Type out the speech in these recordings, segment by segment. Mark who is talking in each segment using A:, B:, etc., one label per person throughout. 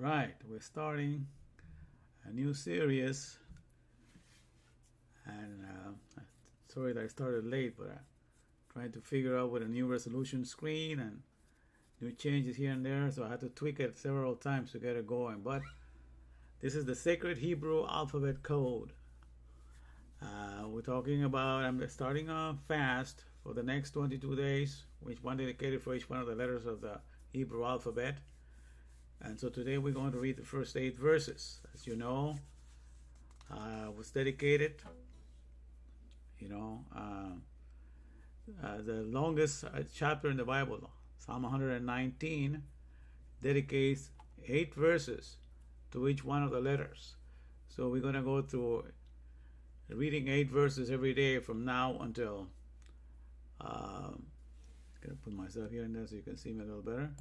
A: right, we're starting a new series, and sorry that I started late, but I'm trying to figure out with a new resolution screen and new changes here and there, so I had to tweak it several times to get it going. But this is the Sacred Hebrew Alphabet Code. We're talking about, I'm starting a fast for the next 22 days, which one dedicated for each one of the letters of the Hebrew alphabet. And so today we're going to read the first 8 verses. As you know, was dedicated, the longest chapter in the Bible, Psalm 119, dedicates 8 verses to each one of the letters. So we're going to go through reading 8 verses every day from now until, I'm going to put myself here and there so you can see me a little better.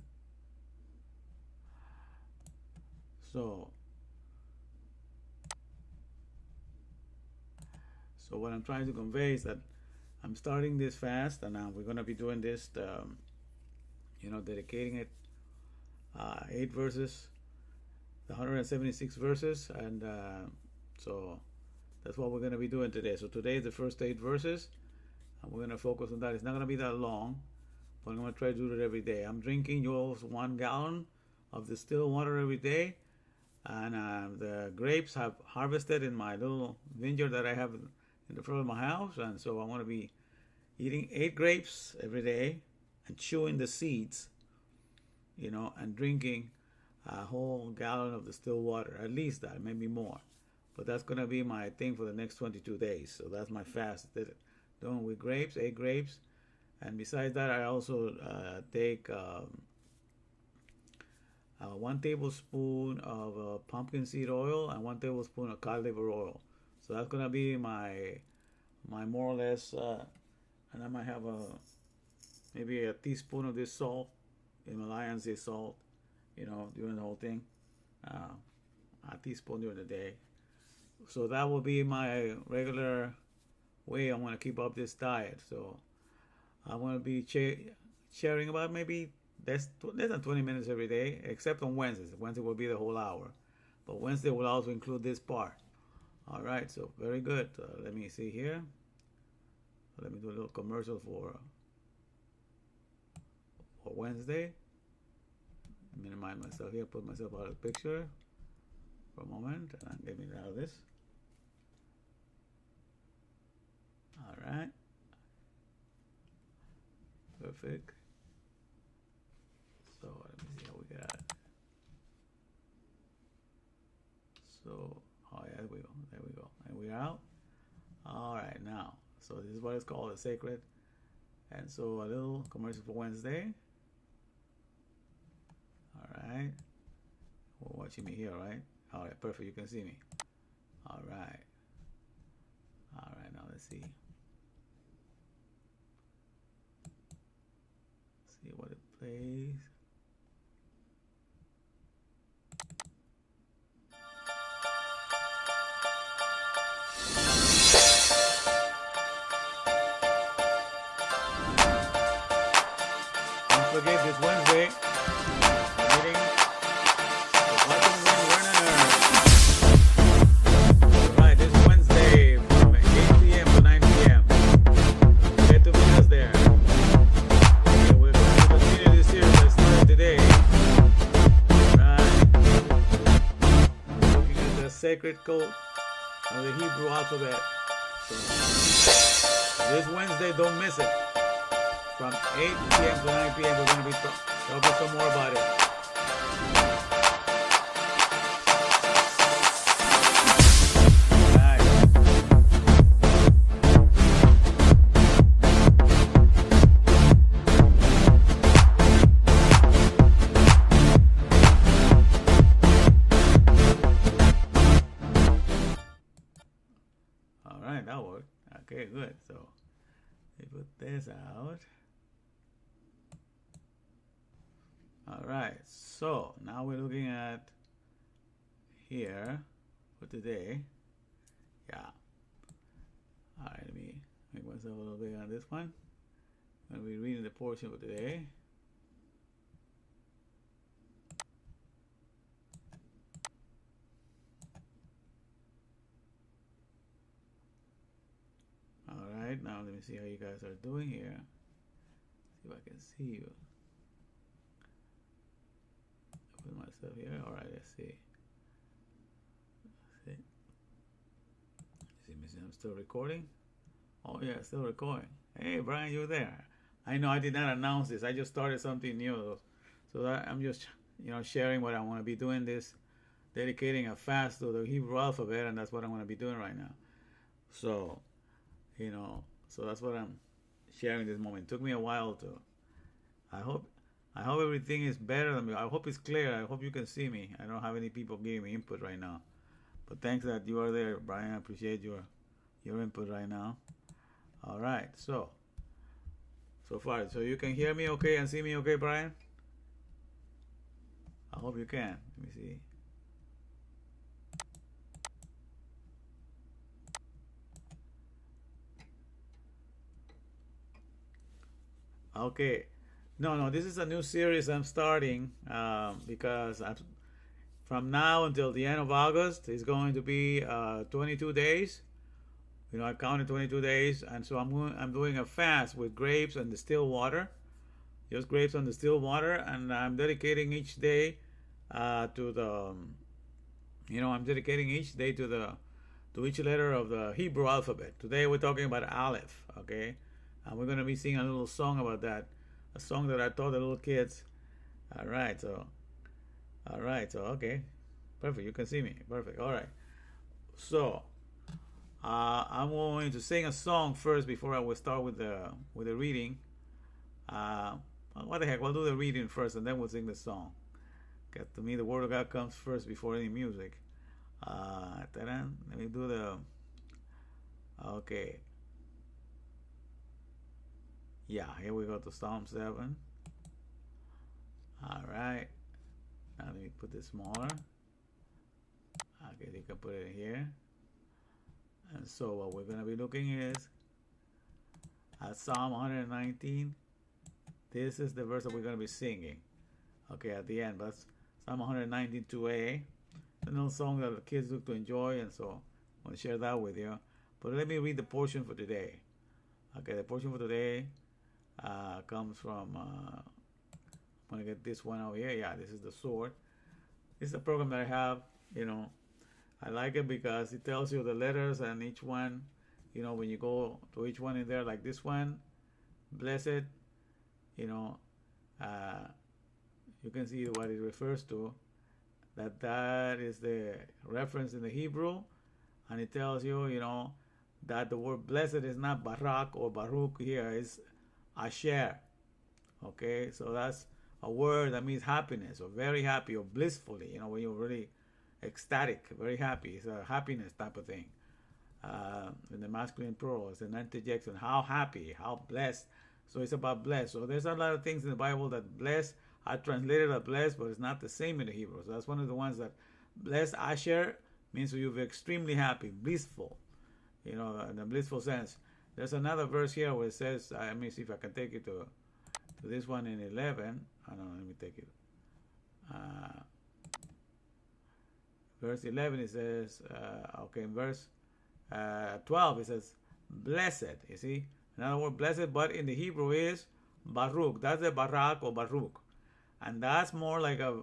A: So what I'm trying to convey is that I'm starting this fast, and we're going to be doing this, dedicating it 8 verses, the 176 verses, and so that's what we're going to be doing today. So today is the first 8 verses, and we're going to focus on that. It's not going to be that long, but I'm going to try to do it every day. I'm drinking 1 gallon of distilled water every day, and the grapes have harvested in my little vineyard that I have in the front of my house, and so I want to be eating 8 grapes every day and chewing the seeds, and drinking a whole gallon of distilled water, at least that, maybe more. But that's going to be my thing for the next 22 days. So that's my fast. Doing with grapes, 8 grapes. And besides that, I also take 1 tablespoon of pumpkin seed oil and 1 tablespoon of cod liver oil. So that's going to be my more or less, and I might have maybe a teaspoon of this salt, Himalayan sea salt, during the whole thing. A teaspoon during the day. So that will be my regular way I want to keep up this diet. So I want to be sharing about maybe less than 20 minutes every day, except on Wednesdays. Wednesday will be the whole hour. But Wednesday will also include this part. All right, so very good. Let me see here. Let me do a little commercial for Wednesday. Minimize myself here, put myself out of the picture for a moment, and get me out of this. All right. Perfect. So let me see how we get at it. So, oh yeah, there we go. There we go. And we're out. All right, now. So this is what it's called, a sacred. And so a little commercial for Wednesday. All right. We're watching me here, right? All right, perfect. You can see me. All right. All right, now let's see. See what it plays. Don't forget this Wednesday meeting is Watching Wind, Learn and Earn. Alright, this Wednesday from 8 p.m. to 9 p.m. Get to meet us there. Okay, we're going to continue this series that started today. Alright. Looking at the sacred code of the Hebrew alphabet. So, this Wednesday, don't miss it. From 8 p.m. to 9 p.m. we're going to be talking some more about it. All right, that worked. Okay, good. So we put this out. All right, so now we're looking at here for today. Yeah. All right, let me make myself a little bit on this one. I'm going to be reading the portion for today. me see how you guys are doing here. See if I can see you. Put myself here. All right, let's see. See, I'm still recording. Oh yeah, still recording. Hey, Brian, you're there. I know I did not announce this. I just started something new, so that I'm just sharing what I want to be doing. This dedicating a fast to the Hebrew alphabet, and that's what I'm going to be doing right now. So, so that's what I'm sharing this moment. It took me a while to. I hope everything is better than me. I hope it's clear. I hope you can see me. I don't have any people giving me input right now, but thanks that you are there, Brian. I appreciate your input right now. All right, so far, so you can hear me okay and see me okay, Brian? I hope you can. Let me see. Okay. No, this is a new series I'm starting because from now until the end of August, it's going to be 22 days. I counted 22 days, and so I'm doing a fast with grapes and distilled water, just grapes and distilled water, and I'm dedicating each day to the, I'm dedicating each day to each letter of the Hebrew alphabet. Today we're talking about ALEF, okay, and we're going to be singing a little song about that, a song that I taught the little kids. All right, so okay, perfect. You can see me, perfect. All right, so. I'm going to sing a song first before I will start with the reading. What the heck? We'll do the reading first, and then we'll sing the song. Because to me, the Word of God comes first before any music. Let me do the. Okay. Yeah, here we go to Psalm 7. All right. Now let me put this smaller. Okay, you can put it in here. And so what we're going to be looking is at Psalm 119. This is the verse that we're going to be singing. Okay, at the end. But Psalm 119 2a. It's little song that the kids look to enjoy, and so I want to share that with you. But let me read the portion for today. Okay, the portion for today comes from, I'm going to get this one over here. Yeah, this is the sword. This is a program that I have, I like it because it tells you the letters and each one, when you go to each one in there, like this one, blessed, you can see what it refers to, that is the reference in the Hebrew, and it tells you, that the word blessed is not Barak or Baruch here, it's Asher. Okay, so that's a word that means happiness, or very happy, or blissfully, when you're really ecstatic, very happy. It's a happiness type of thing. In the masculine plural, it's an interjection. How happy, how blessed. So it's about blessed. So there's a lot of things in the Bible that blessed are translated as blessed, but it's not the same in the Hebrew. So that's one of the ones that blessed Asher means you're extremely happy, blissful, in a blissful sense. There's another verse here where it says, let me see if I can take it to this one in 11. I don't know, let me take it. Verse 11, it says, in verse 12, it says, blessed, you see? In other words, blessed, but in the Hebrew is Baruch. That's the Barak or Baruch. And that's more like a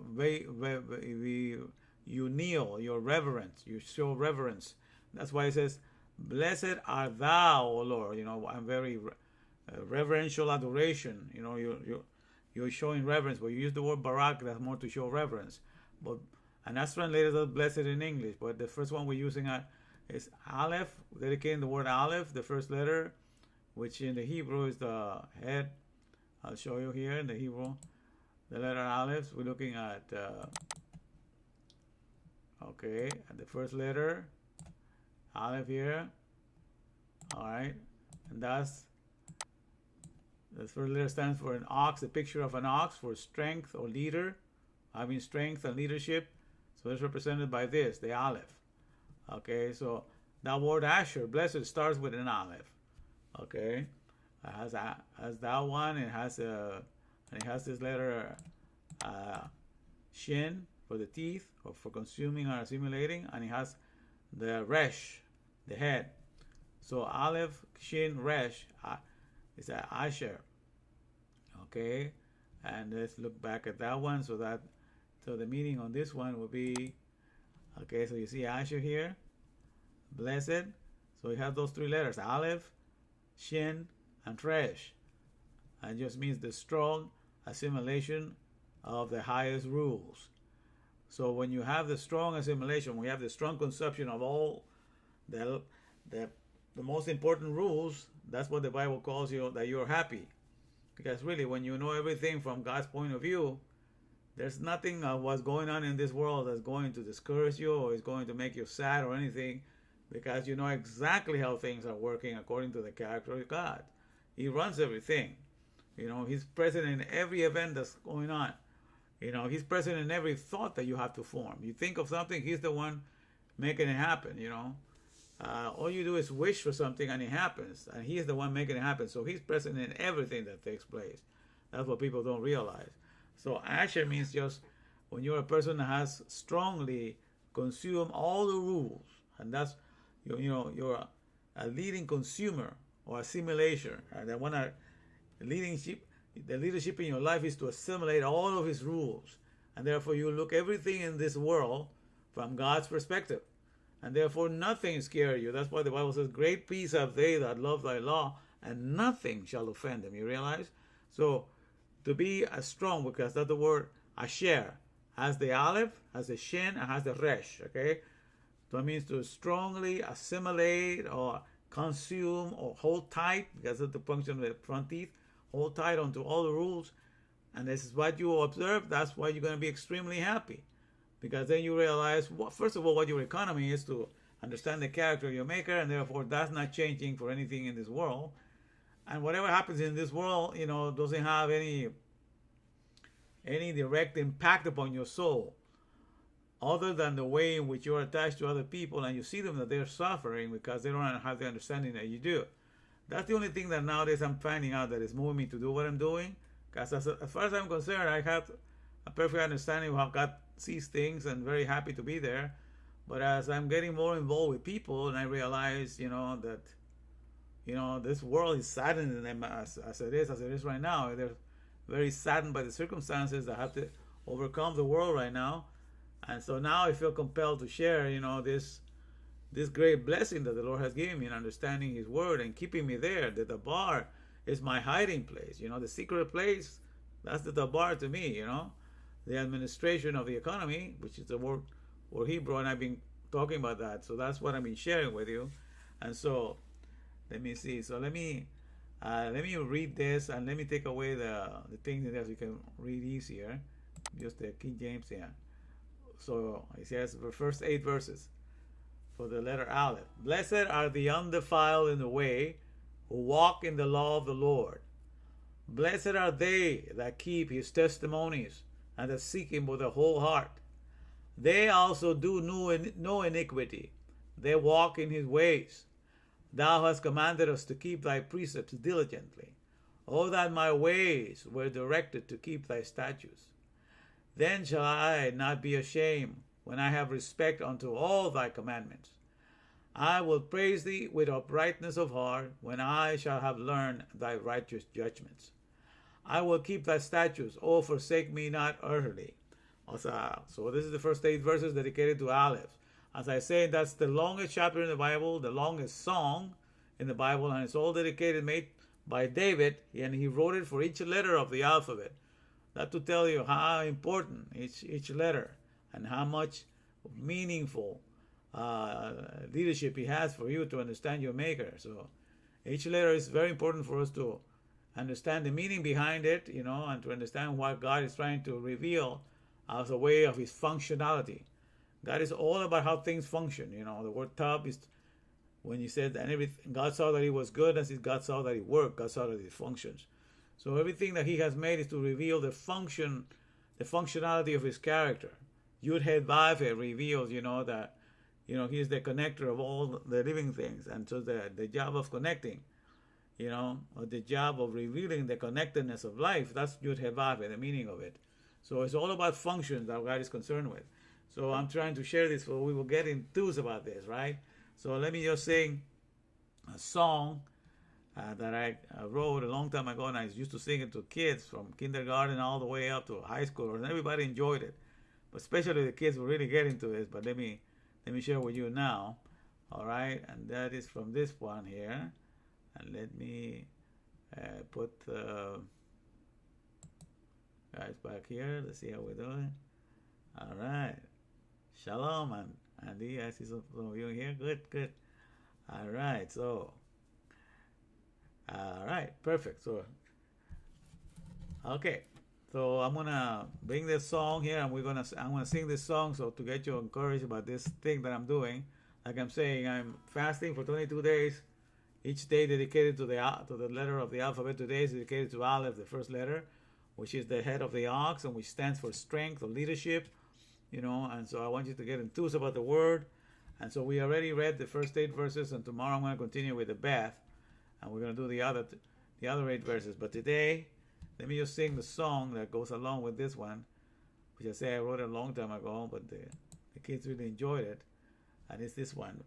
A: you kneel, your reverence, you show reverence. That's why it says, blessed art thou, O Lord. I'm very reverential adoration. You're showing reverence, but you use the word Barak, that's more to show reverence. And that's translated as blessed in English, but the first one we're using is ALEF, dedicating the word ALEF, the first letter, which in the Hebrew is the head. I'll show you here in the Hebrew, the letter ALEF. We're looking at, at the first letter, ALEF here. All right, and that's, the first letter stands for an ox, a picture of an ox, for strength or leader, having strength and leadership. So it's represented by this, the ALEF. Okay, so that word Asher, blessed, starts with an ALEF. Okay, it has that one. It has this letter Shin for the teeth, or for consuming or assimilating, and it has the Resh, the head. So Aleph, Shin, Resh is Asher. Okay, and let's look back at that one. So the meaning on this one will be, okay, so you see Asher here, blessed. So you have those three letters, Aleph, Shin, and Resh. And it just means the strong assimilation of the highest rules. So when you have the strong assimilation, when you have the strong conception of all the most important rules, that's what the Bible calls you, that you're happy. Because really, when you know everything from God's point of view, there's nothing of what's going on in this world that's going to discourage you or is going to make you sad or anything, because you know exactly how things are working according to the character of God. He runs everything. You know, He's present in every event that's going on. You know, He's present in every thought that you have to form. You think of something, He's the one making it happen, you know. All you do is wish for something and it happens. And He's the one making it happen. So He's present in everything that takes place. That's what people don't realize. So Asher means just when you're a person that has strongly consumed all the rules. And that's, you're a leading consumer or assimilator. And the leadership in your life is to assimilate all of His rules. And therefore you look everything in this world from God's perspective. And therefore nothing scares you. That's why the Bible says, great peace have they that love thy law, and nothing shall offend them. You realize? So to be as strong, because that's the word Asher, has the Aleph, has the Shin, and has the Resh. Okay? So it means to strongly assimilate or consume or hold tight, because of the function of the front teeth, hold tight onto all the rules. And this is what you observe. That's why you're going to be extremely happy. Because then you realize, first of all, what your economy is, to understand the character of your maker, and therefore that's not changing for anything in this world. And whatever happens in this world, doesn't have any direct impact upon your soul, other than the way in which you're attached to other people and you see them that they're suffering because they don't have the understanding that you do. That's the only thing that nowadays I'm finding out that is moving me to do what I'm doing. Because as far as I'm concerned, I have a perfect understanding of how God sees things and very happy to be there. But as I'm getting more involved with people, and I realize, that, this world is saddening them as it is right now. They're very saddened by the circumstances that have to overcome the world right now. And so now I feel compelled to share, this great blessing that the Lord has given me in understanding His word and keeping me there. That the bar is my hiding place. The secret place, that's the bar to me, The administration of the economy, which is the word Hebrew, and I've been talking about that. So that's what I've been sharing with you. And so let me see. So let me read this, and let me take away the things in there so you can read easier. Just the King James here. So it says the first 8 verses for the letter Aleph. Blessed are the undefiled in the way, who walk in the law of the Lord. Blessed are they that keep His testimonies, and that seek Him with a whole heart. They also do no iniquity. They walk in His ways. Thou hast commanded us to keep Thy precepts diligently. Oh, that my ways were directed to keep Thy statutes. Then shall I not be ashamed when I have respect unto all Thy commandments. I will praise Thee with uprightness of heart when I shall have learned Thy righteous judgments. I will keep Thy statutes. Oh, forsake me not utterly. So this is the first 8 verses dedicated to Aleph. As I say, that's the longest chapter in the Bible, the longest song in the Bible, and it's all dedicated, made by David, and he wrote it for each letter of the alphabet. That to tell you how important each letter and how much meaningful leadership he has for you to understand your maker. So each letter is very important for us to understand the meaning behind it, and to understand what God is trying to reveal as a way of His functionality. God is all about how things function. The word tub is when you said that everything, God saw that it was good, as God saw that it worked, God saw that it functions. So everything that He has made is to reveal the functionality of His character. Yud Het Vav Het reveals, that He is the connector of all the living things, and so the job of connecting, or the job of revealing the connectedness of life, that's Yud Het Vav Het, the meaning of it. So it's all about functions that God is concerned with. So I'm trying to share this so we will get enthused about this, right? So let me just say, a song that I wrote a long time ago, and I used to sing it to kids from kindergarten all the way up to high school, and everybody enjoyed it. But especially the kids were really getting to it. But let me share with you now. All right, and that is from this one here. And let me put guys back here. Let's see how we're doing. All right. Shalom, and Andy, I see some of you here. Good, good. All right, so, all right, perfect. So, okay, so I'm gonna bring this song here, and I'm gonna sing this song. So to get you encouraged about this thing that I'm doing, like I'm saying, I'm fasting for 22 days. Each day dedicated to the letter of the alphabet. Today is dedicated to ALEF, the first letter, which is the head of the ox, and which stands for strength or leadership. And so I want you to get enthused about the word. And so we already read the first 8 verses, and tomorrow I'm going to continue with the Beth, and we're going to do the other 8 verses. But today, let me just sing the song that goes along with this one, which I say I wrote a long time ago, but the kids really enjoyed it. And it's this one.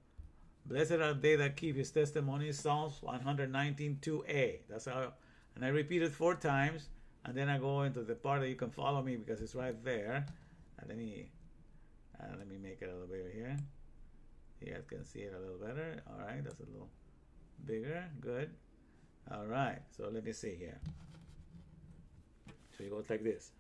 A: Blessed are they that keep his testimonies, Psalms 119:2a. That's how, and I repeat it 4 times, and then I go into the part that you can follow me because it's right there. And let me make it a little bigger here. You guys can see it a little better. All right, that's a little bigger. Good. All right, so let me see here. So it goes like this.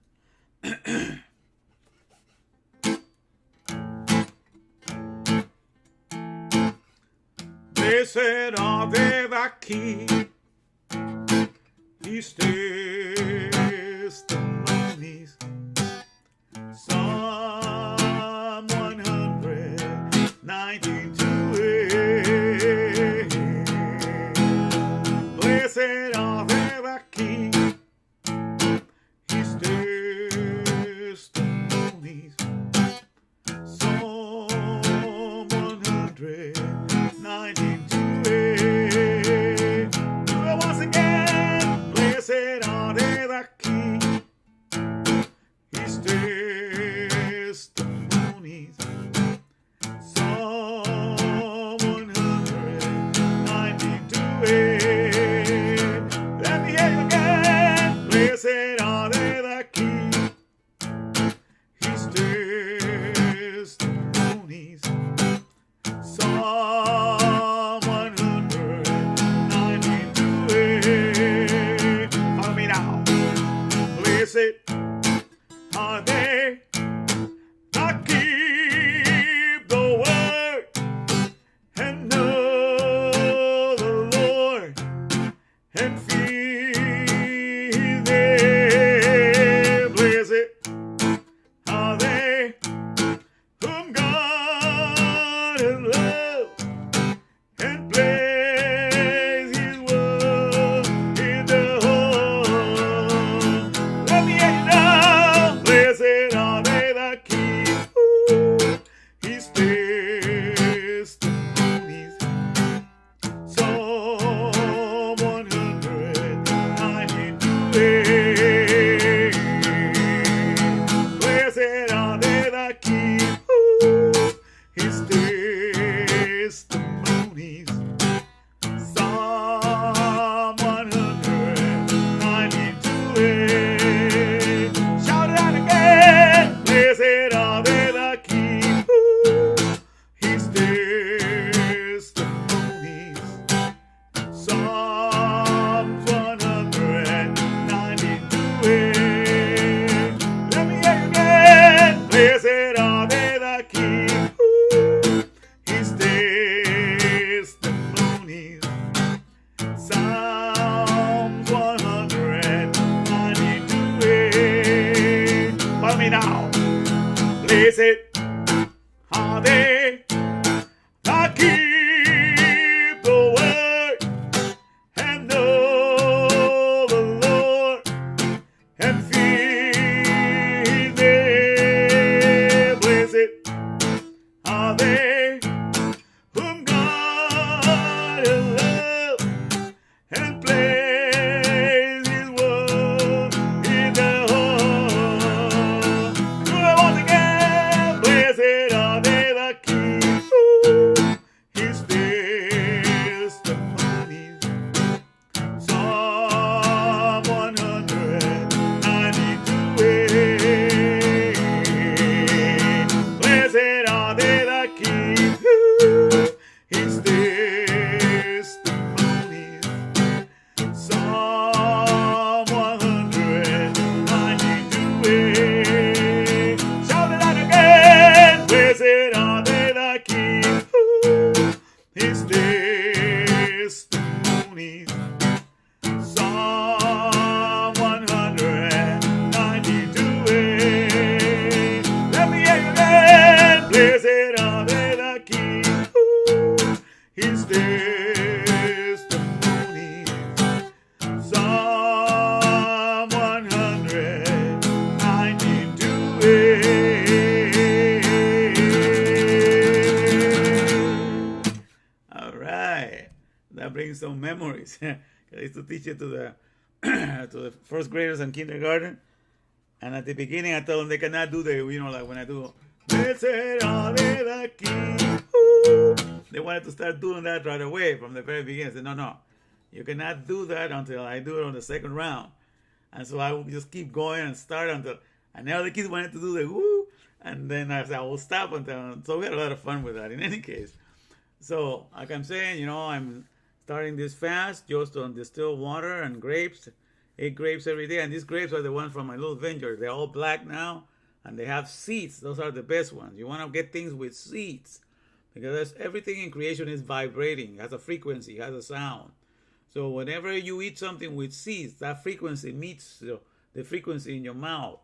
A: Blessed are they that keep his testimonies. Psalm 119:2. Blessed are they that keep his testimonies. Psalm 119:2. Once again, blessed are they that keep his testimonies. Psalm 119:2. Let me hear you again. Blessed are they that keep his testimonies. Psalm 119:2. Follow me now. Blessed are they that keep the word and know the Lord and fear them. Blessed are they whom God has loved and placed his word in the heart. Let me hear you now. Blessed are they that keep his testimonies. Psalm 119:2. Blessed are they that keep his testimonies. Psalm 119:2. Shout it out again. Blessed are they that keep his testimonies. Psalms 119:2. Let me hear you again. Blessed are they that keep his testimonies. Psalms 119:2. Follow me now. Blessed are they that keep the word and know the Lord and fear them. Blessed are they whom God has loved and placed his word in their heart. Do it once again. Blessed are they that keep some memories. I used to teach it to the to the first graders in kindergarten. And at the beginning, I told them they cannot do the, like when I do, "Blessed are they that keep." Ooh. They wanted to start doing that right away from the very beginning. I said, no, you cannot do that until I do it on the second round. And so I would just keep going and start until, and now the kids wanted to do the woo. And then I said, I will stop until, so we had a lot of fun with that in any case. So, like I'm saying, I'm starting this fast just on distilled water and grapes. 8 grapes every day. And these grapes are the ones from my little vineyard. They're all black now, and they have seeds. Those are the best ones. You want to get things with seeds, because everything in creation is vibrating. It has a frequency, it has a sound. So whenever you eat something with seeds, that frequency meets the frequency in your mouth.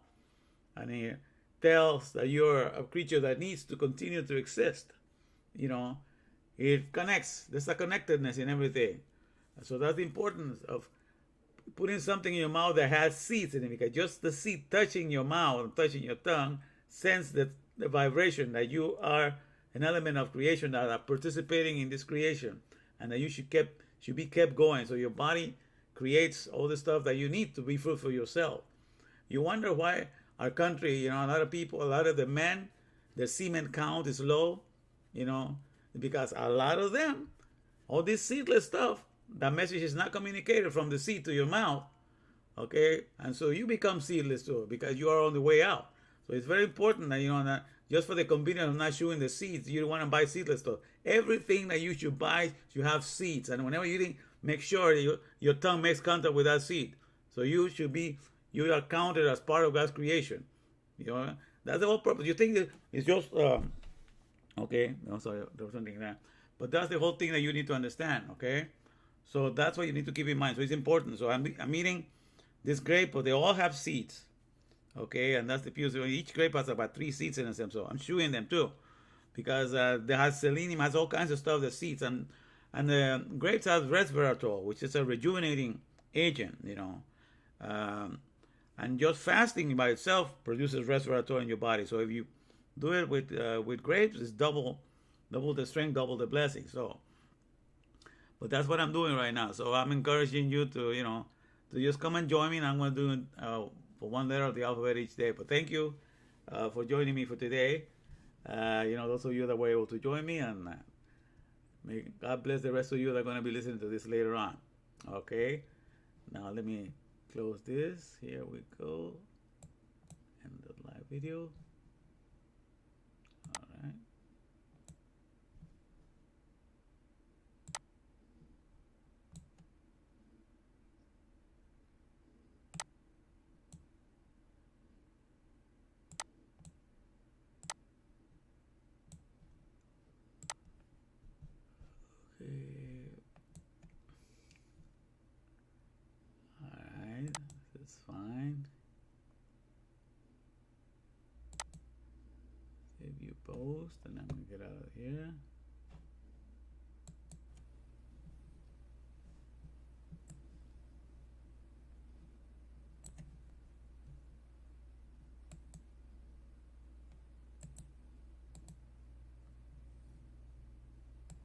A: And it tells that you're a creature that needs to continue to exist. It connects. There's a connectedness in everything. So that's the importance of putting something in your mouth that has seeds in it, because just the seed touching your mouth and touching your tongue sends the vibration that you are an element of creation, that are participating in this creation, and that you should be kept going. So your body creates all the stuff that you need to be fruitful yourself. You wonder why our country, a lot of people, a lot of the men, their semen count is low, because a lot of them, all this seedless stuff, that message is not communicated from the seed to your mouth, okay? And so you become seedless too, because you are on the way out. So it's very important that, that just for the convenience of not showing the seeds, you don't want to buy seedless stuff. Everything that you should buy should have seeds. And whenever you eat, make sure that your tongue makes contact with that seed. So you are counted as part of God's creation. That's the whole purpose. You think that it's just, okay, no, sorry, there was something there. But that's the whole thing that you need to understand, okay? So that's what you need to keep in mind. So it's important. So I'm eating this grape, but they all have seeds. Okay, and that's the beauty. So each grape has about 3 seeds in them. So I'm chewing them too, because they have selenium, has all kinds of stuff, the seeds. And the grapes have resveratrol, which is a rejuvenating agent, and just fasting by itself produces resveratrol in your body. So if you do it with grapes, it's double the strength, double the blessing. So, but that's what I'm doing right now. So I'm encouraging you to, to just come and join me. And I'm going to do for one letter of the alphabet each day. But thank you for joining me for today. Those of you that were able to join me, and may God bless the rest of you that are going to be listening to this later on. Okay. Now let me close this. Here we go. End the live video. All right. Alright, that's fine. Save your post, and I'm gonna get out of here.